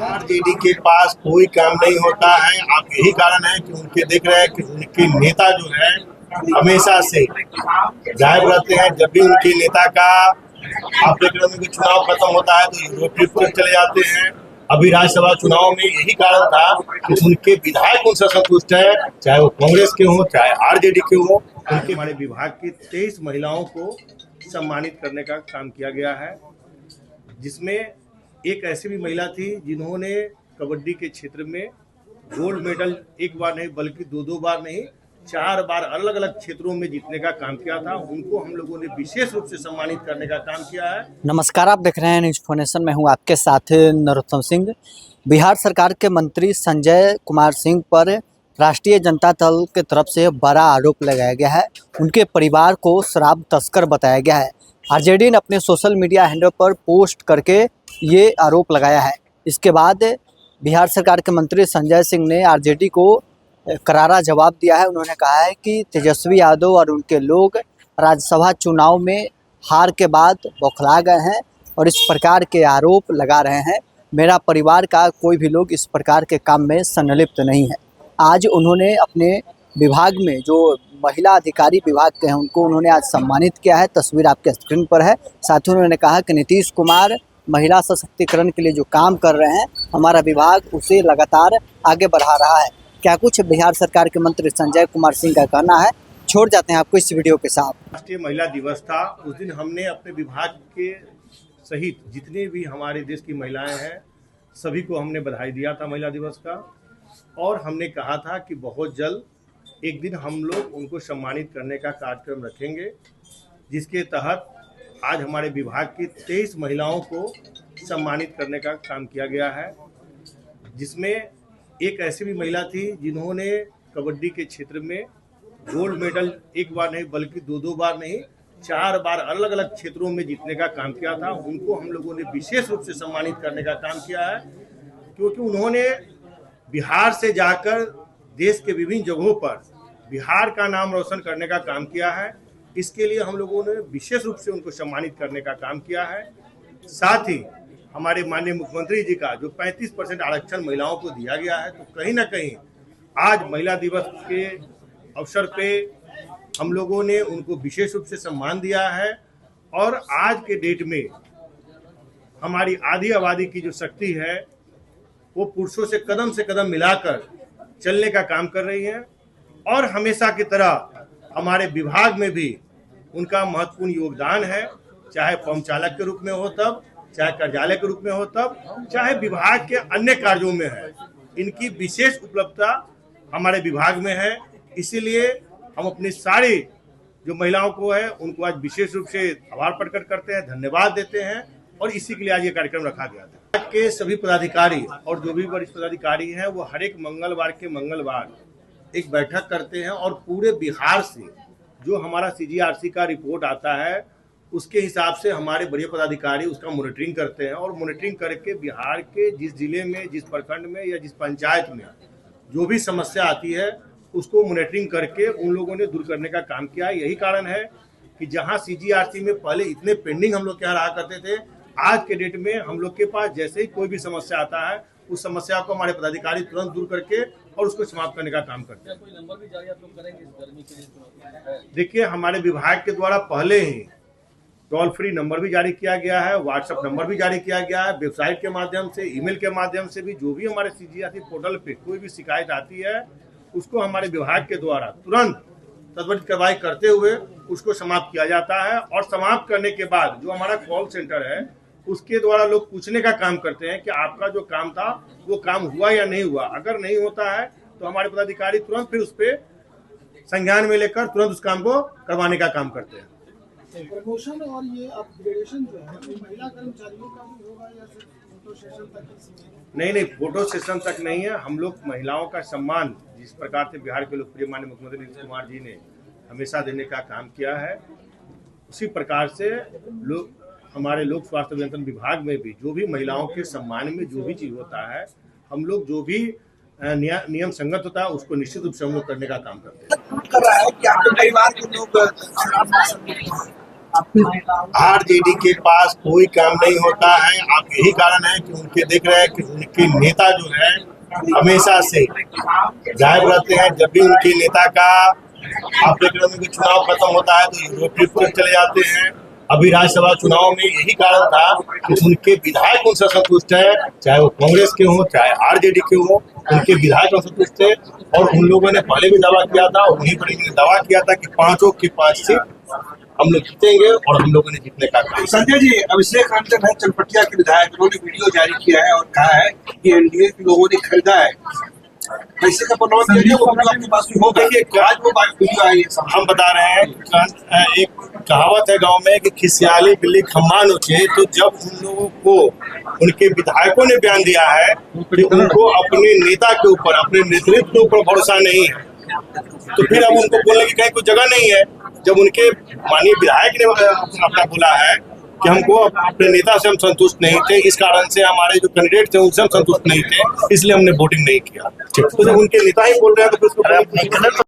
RJD के पास कोई काम नहीं होता है। आप यही कारण है कि उनके देख रहे हैं कि उनके नेता जो है हमेशा से गायब रहते हैं। जब भी उनके नेता का आप देख रहे हैं कि चुनाव खत्म होता है तो यूरोपीय पर चले जाते हैं। अभी राज्यसभा चुनाव में यही कारण था कि उनके विधायक उनसे संतुष्ट है, चाहे वो कांग्रेस के हो चाहे आरजेडी के हो। उनके हमारे विभाग की 23 महिलाओं को सम्मानित करने का काम किया गया है, जिसमें एक ऐसी भी महिला थी जिन्होंने कबड्डी के क्षेत्र में गोल्ड मेडल एक बार नहीं बल्कि दो बार नहीं 4 बार अलग अलग क्षेत्रों में जीतने का काम किया था। उनको हम लोगों ने विशेष रूप से सम्मानित करने का काम किया है। नमस्कार, आप देख रहे हैं न्यूज फोनेशन। मैं हूं आपके साथ नरोत्तम सिंह। बिहार सरकार के मंत्री संजय कुमार सिंह पर राष्ट्रीय जनता दल के तरफ से बड़ा आरोप लगाया गया है। उनके परिवार को शराब तस्कर बताया गया है। आरजेडी ने अपने सोशल मीडिया हैंडल पर पोस्ट करके ये आरोप लगाया है। इसके बाद बिहार सरकार के मंत्री संजय सिंह ने आरजेडी को करारा जवाब दिया है। उन्होंने कहा है कि तेजस्वी यादव और उनके लोग राज्यसभा चुनाव में हार के बाद बौखला गए हैं और इस प्रकार के आरोप लगा रहे हैं। मेरा परिवार का कोई भी लोग इस प्रकार के काम में संलिप्त नहीं है। आज उन्होंने अपने विभाग में जो महिला अधिकारी विभाग के हैं उनको उन्होंने आज सम्मानित किया है। तस्वीर आपके स्क्रीन पर है। साथ ही उन्होंने कहा कि नीतीश कुमार महिला सशक्तिकरण के लिए जो काम कर रहे हैं हमारा विभाग उसे लगातार आगे बढ़ा रहा है। क्या कुछ बिहार सरकार के मंत्री संजय कुमार सिंह का कहना है, छोड़ जाते हैं आपको इस वीडियो के साथ। राष्ट्रीय महिला दिवस था, उस दिन हमने अपने विभाग के सहित जितने भी हमारे देश की महिलाएं हैं सभी को हमने बधाई दिया था महिला दिवस का, और हमने कहा था कि बहुत जल्द एक दिन हम लोग उनको सम्मानित करने का कार्यक्रम रखेंगे, जिसके तहत आज हमारे विभाग की 23 महिलाओं को सम्मानित करने का काम किया गया है, जिसमें एक ऐसी भी महिला थी जिन्होंने कबड्डी के क्षेत्र में गोल्ड मेडल एक बार नहीं बल्कि दो बार नहीं 4 बार अलग अलग क्षेत्रों में जीतने का काम किया था। उनको हम लोगों ने विशेष रूप से सम्मानित करने का काम किया है, क्योंकि उन्होंने बिहार से जाकर देश के विभिन्न जगहों पर बिहार का नाम रोशन करने का काम किया है। इसके लिए हम लोगों ने विशेष रूप से उनको सम्मानित करने का काम किया है। साथ ही हमारे माननीय मुख्यमंत्री जी का जो 35% आरक्षण महिलाओं को दिया गया है, तो कहीं ना कहीं आज महिला दिवस के अवसर पे हम लोगों ने उनको विशेष रूप से सम्मान दिया है। और आज के डेट में हमारी आधी आबादी की जो शक्ति है वो पुरुषों से कदम मिलाकर चलने का काम कर रही है, और हमेशा की तरह हमारे विभाग में भी उनका महत्वपूर्ण योगदान है, चाहे पंप चालक के रूप में हो तब, चाहे कार्यालय के रूप में हो तब, चाहे विभाग के अन्य कार्यों में है। इनकी विशेष उपलब्धता हमारे विभाग में है। इसीलिए हम अपनी सारी जो महिलाओं को है उनको आज विशेष रूप से आभार प्रकट करते हैं, धन्यवाद देते हैं, और इसी के लिए आज ये कार्यक्रम रखा गया था। के सभी पदाधिकारी और जो भी वरिष्ठ पदाधिकारी हैं वो हर एक मंगलवार एक बैठक करते हैं, और पूरे बिहार से जो हमारा CGRC का रिपोर्ट आता है उसके हिसाब से हमारे बड़े पदाधिकारी उसका मॉनिटरिंग करते हैं, और मॉनिटरिंग करके बिहार के जिस जिले में, जिस प्रखंड में या जिस पंचायत में जो भी समस्या आती है उसको मॉनिटरिंग करके उन लोगों ने दूर करने का काम किया है। यही कारण है कि जहां CGRC में पहले इतने पेंडिंग हम लोग के यहाँ रहा करते थे, आज के डेट में हम लोग के पास जैसे ही कोई भी समस्या आता है उस समस्या को हमारे पदाधिकारी तुरंत दूर करके और उसको समाप्त करने का काम करते हैं। कोई नंबर भी जारी आप लोग करेंगे इस गर्मी के लिए? देखिए, हमारे विभाग के द्वारा पहले ही टोल फ्री नंबर भी जारी किया गया है, व्हाट्सएप नंबर भी जारी किया गया है, वेबसाइट के माध्यम से, ईमेल के माध्यम से भी जो भी हमारे CGRC पोर्टल पे कोई भी शिकायत आती है उसको हमारे विभाग के द्वारा तुरंत त्वरित कार्रवाई करते हुए उसको समाप्त किया जाता है। और समाप्त करने के बाद जो हमारा कॉल सेंटर है उसके द्वारा लोग पूछने का काम करते हैं कि आपका जो काम था वो काम हुआ या नहीं हुआ। अगर नहीं होता है तो हमारे पदाधिकारी तुरंत फिर उस पर संज्ञान में लेकर तुरंत उस काम को करवाने का काम करते हैं। प्रमोशन और ये अपग्रेडेशन जो है महिला कर्मचारियों का भी होगा या सिर्फ फोटो सेशन तक? नहीं, फोटो सेशन तक नहीं है। हम लोग महिलाओं का सम्मान जिस प्रकार से बिहार के लोकप्रिय माननीय मुख्यमंत्री नीतीश कुमार जी ने हमेशा देने का काम किया है, उसी प्रकार से हमारे लोक स्वास्थ्य अभियंत्रण विभाग में भी जो भी महिलाओं के सम्मान में जो भी चीज होता है, हम लोग जो भी नियम संगत होता है उसको निश्चित रूप से हम लोग करने का काम करते हैं। कर रहा है कि आपके परिवार के लोग आरजेडी के पास कोई काम नहीं होता है। आप यही कारण है कि उनके देख रहे हैं कि उनके नेता जो है हमेशा से गायब रहते हैं। जब भी उनके नेता का आप देख रहे हैं कि चुनाव खत्म होता है तो यूरोपीय ट्रिप चले जाते हैं। अभी राज्यसभा चुनाव में यही कारण था कि उनके विधायक उनसे संतुष्ट है, चाहे वो कांग्रेस के हो चाहे आरजेडी के हो, उनके विधायक संतुष्ट थे। और उन लोगों ने पहले भी दावा किया था और वहीं पर इन्होंने दावा किया था कि 5 की 5 सीट हम लोग जीतेंगे और हम लोगों ने जीतने का काम। संजय जी, अभिषेक रंजन है चनपटिया के विधायक, उन्होंने वीडियो जारी किया है और कहा है कि एनडीए के लोगों ने खरीदा है पैसे का प्रलोभन किया गया, वो वीडियो आपके पास भी हो। देखिए आज वो वीडियो आई है, हम बता रहे हैं एक कहावत है गांव में कि खिसियाली बिल्ली खम्बा नोचे। तो जब उन लोगों को उनके विधायकों ने बयान दिया है कि उनको अपने नेता के ऊपर अपने नेतृत्व के ऊपर भरोसा नहीं है, तो फिर अब उनको बोलने की कहीं कोई जगह नहीं है। जब उनके माननीय विधायक ने अपना बोला है कि हमको अपने नेता से हम संतुष्ट नहीं थे, इस कारण से हमारे जो कैंडिडेट थे उनसे हम संतुष्ट नहीं थे, इसलिए हमने वोटिंग नहीं किया। तो जब उनके नेता ही बोल रहे हैं तो फिर उसको